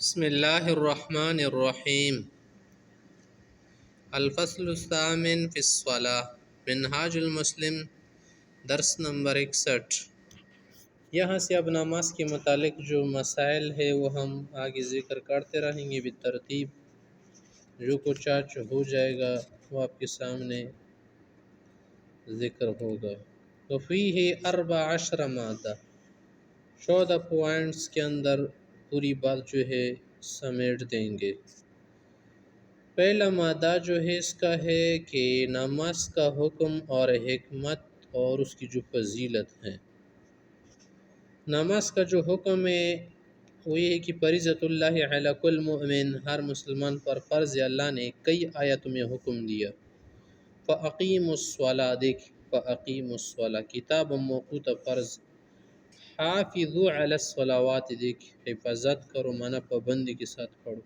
بسم اللہ الرحمن الرحیم الفصل الثامن فی الصلاة منہاج المسلم درس نمبر 61۔ یہاں سے اب نماز کے متعلق جو مسائل ہے وہ ہم آگے ذکر کرتے رہیں گے بالترتیب، جو کچھ آج ہو جائے گا وہ آپ کے سامنے ذکر ہوگا۔ وفیہ 14 مادہ، 14 پوائنٹس کے اندر پوری بات جو ہے سمیٹ دیں گے۔ پہلا مادہ جو ہے اس کا ہے کہ نماز کا حکم اور حکمت اور اس کی جو فضیلت ہے۔ نماز کا جو حکم ہے وہ یہ ہے کہ فریضۃ اللہ علی کل مؤمن، ہر مسلمان پر فرض ہے۔ اللہ نے کئی آیتوں میں حکم دیا۔ فَأَقِیمُوا الصَّلَاةَ، دیکھ فَأَقِیمُوا الصَّلَاةَ کتاب موقوت فرض۔ حافظوا علی الصلوات، دیکھ حفاظت کرو مانا پابندی کے ساتھ پڑھو۔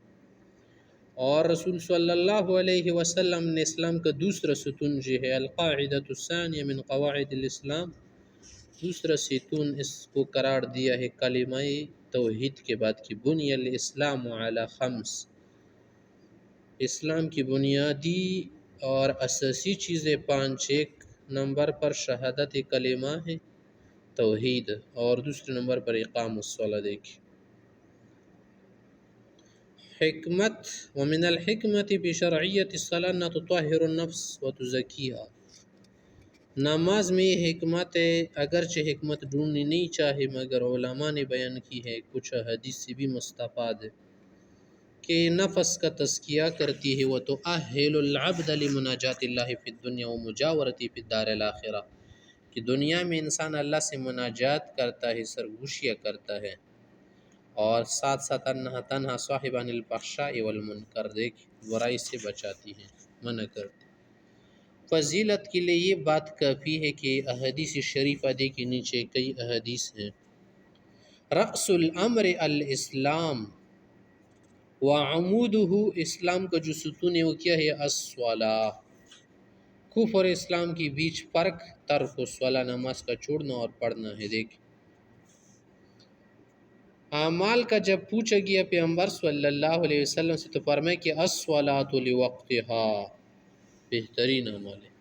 اور رسول صلی اللہ علیہ وسلم نے اسلام کا دوسرا ستون جو ہے القاعدۃ الثانیہ من قواعد الاسلام، دوسرا ستون اس کو قرار دیا ہے کلمہ توحید کے بعد کہ بنی الاسلام علی خمس، اسلام کی بنیادی اور اساسی چیزیں 5۔ ایک نمبر پر شہادت کلمہ ہے توحید، اور دوسرے نمبر پر اقام الصلاۃ۔ دیکھ حکمت، ومن الحکمت بشرعیت الصلاۃ انها تطہر النفس وتزکیها، نماز میں حکمت ہے، اگرچہ حکمت ڈھونڈنی نہیں چاہے مگر علماء نے بیان کی ہے، کچھ حدیث سے بھی مستفاد ہے کہ نفس کا تزکیہ کرتی ہے۔ وتؤہل العبد لمناجات اللہ فی الدنیا ومجاورته فی الدار الاخرہ، کہ دنیا میں انسان اللہ سے مناجات کرتا ہے، سرگوشیاں کرتا ہے، اور ساتھ ساتھ انہا تنہا صاحب عن الفحشاء والمنکر، دیکھ برائی سے بچاتی ہے، منع کرتی۔ فضیلت کے لیے یہ بات کافی ہے کہ احادیث شریفہ کے نیچے کئی احادیث ہیں۔ رأس الامر الاسلام وعمودہ، اسلام کا جو ستون ہے وہ کیا ہے؟ الصلاۃ۔ کفر اور اسلام کے بیچ فرق ترک الصلاۃ، نماز کا چھوڑنا اور پڑھنا ہے۔ دیکھ اعمال کا جب پوچھا گیا پیغمبر صلی اللہ علیہ وسلم سے تو فرمایا کہ الصلاۃ لوقتہا، بہترین اعمال ہے۔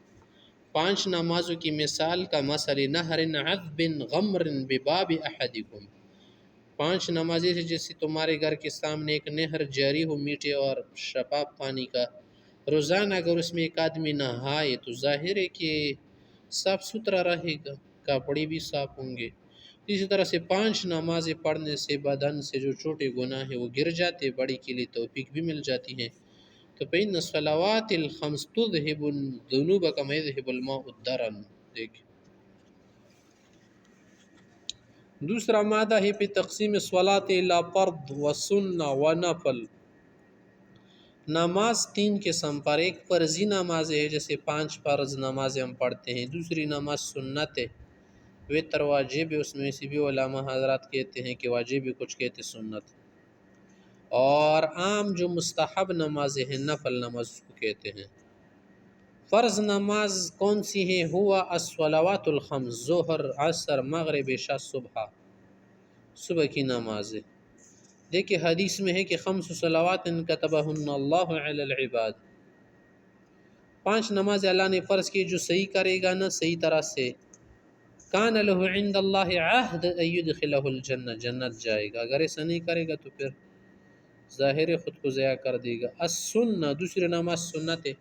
5 نمازوں کی مثال کا مثل نہر عذب غمر بباب احدکم، 5 نمازیں ہیں جیسے تمہارے گھر کے سامنے ایک نہر جاری ہو میٹھے اور شفاف پانی کا، روزانہ اگر اس میں ایک آدمی نہائے تو ظاہر ہے کہ صاف ستھرا رہے گا، کپڑے بھی صاف ہوں گے۔ اسی طرح سے 5 نمازیں پڑھنے سے بدن سے جو چھوٹے گناہ ہیں وہ گر جاتے، بڑی کے لیے توفیق بھی مل جاتی ہے۔ تو فإن الصلوات الخمس تذهب الذنوب كما يذهب الماء الدرن، دیکھ دوسرا مادہ ہے پہ تقسیم الصلاۃ الی فرض وسنہ ونفل، نماز 3 قسم پر، ایک فرضی نماز ہے جیسے 5 فرض نمازیں ہم پڑھتے ہیں، دوسری نماز سنت ہے، وتر واجب ہے، اس میں سے بھی علماء حضرات کہتے ہیں کہ واجب ہے، کچھ کہتے سنت، اور عام جو مستحب نمازیں ہیں نفل نماز اس کو کہتے ہیں۔ فرض نماز کون سی ہے؟ ہوا الصلوات الخمس، ظہر عصر مغرب عشاء صبح، صبح کی نماز ہے۔ دیکھیں حدیث میں ہے کہ 5 صلوات کتبہن اللہ علی العباد، 5 نماز اللہ نے فرض کی، جو صحیح کرے گا نا صحیح طرح سے، کان لہ عند اللہ عہد ان یدخلہ الجنہ، جنت جائے گا، اگر ایسا نہیں کرے گا تو پھر ظاہر خود کو ضیاء کر دے گا۔ السنہ، دوسری نماز سنت ہے،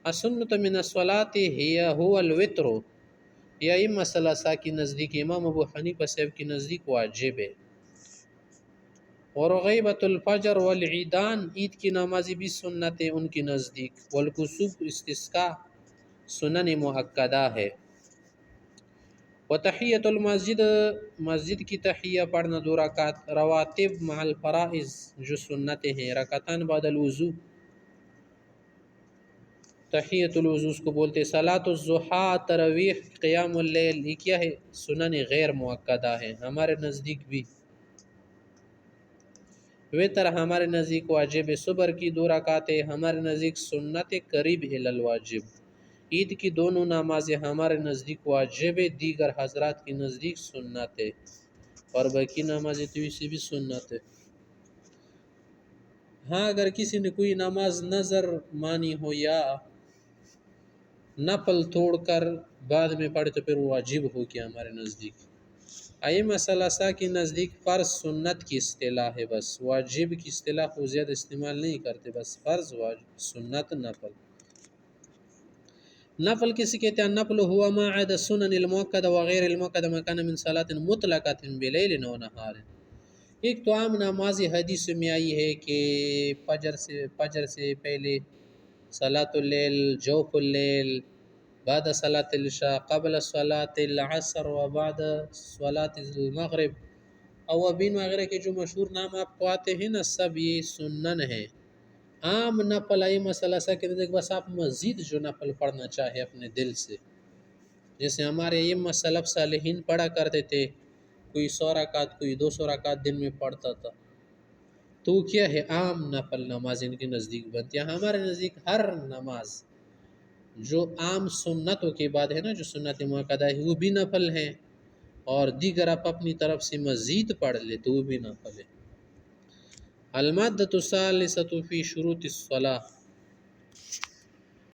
السنۃ من الصلاۃ هو الوتر، یہی مسئلہ سا کی نزدیک امام ابو حنیفہ صاحب کی نزدیک واجب ہے۔ اور غیبت الفجر والعیدان، عید کی نمازی بھی سنت ہے ان کی نزدیک، والکسوف استسقاء سنن مؤکدہ ہے۔ وتحیۃ المسجد، مسجد کی تحیہ پڑھنا 2 رکعت، رواتب مع الفرائض جو سنتیں ہیں، رکعتان بعد الوضو، تحیۃ الوضو اس کو بولتے، صلاۃ الضحیٰ، تراویح، قیام اللیل، یہ کیا ہے؟ سنن غیر مؤکدہ ہے ہمارے نزدیک بھی۔ وتر ہمارے نزدیک واجب ہے، صبح کی 2 رکعتیں ہمارے نزدیک سنت قریب الی الواجب، عید کی دونوں نمازیں ہمارے نزدیک واجب ہے، دیگر حضرات کی نزدیک سنت ہے، اور باقی نمازیں تو اسے بھی سنت ہے۔ ہاں اگر کسی نے کوئی نماز نظر مانی ہو یا نفل توڑ کر بعد میں پڑھے تو پھر وہ واجب ہو گیا ہمارے نزدیک۔ ائمہ ثلاثہ کے نزدیک فرض سنت کی اصطلاح ہے، بس واجب کی اصطلاح کو زیادہ استعمال نہیں کرتے، بس فرض واجب سنت نفل۔ نفل کسی کہتے ہیں؟ نفل ہوا ما عدا السنن المؤکدہ وغیر المؤکدہ ما کان من صلاۃ مطلقۃ بلیل و نہار۔ ایک تو عام نماز حدیث میں آئی ہے کہ فجر سے پہلے صلاۃ اللیل، جوف اللیل، بعد صلاۃ العشاء، قبل صلاۃ العصر و بعد صلاۃ المغرب، اوابین وغیرہ کے جو مشہور نام آپ کو آتے ہیں نا، سب یہ سنن ہے۔ عام نفل ائمہ ثلاثہ کے نزدیک بس آپ مزید جو نفل پڑھنا چاہے اپنے دل سے، جیسے ہمارے ائمہ سلف صالحین پڑھا کرتے تھے، کوئی 100 رکعت، کوئی 200 رکعت دن میں پڑھتا تھا، تو کیا ہے عام نفل نماز ان کے نزدیک بنتی ہے۔ ہمارے نزدیک ہر نماز جو عام سنتوں کے بعد ہے نا، جو سنت مؤکدہ ہے، وہ بھی نفل ہیں، اور دیگر آپ اپنی طرف سے مزید پڑھ لے تو وہ بھی نفل ہے۔ المادۃ الثالثۃ فی شروط الصلاۃ،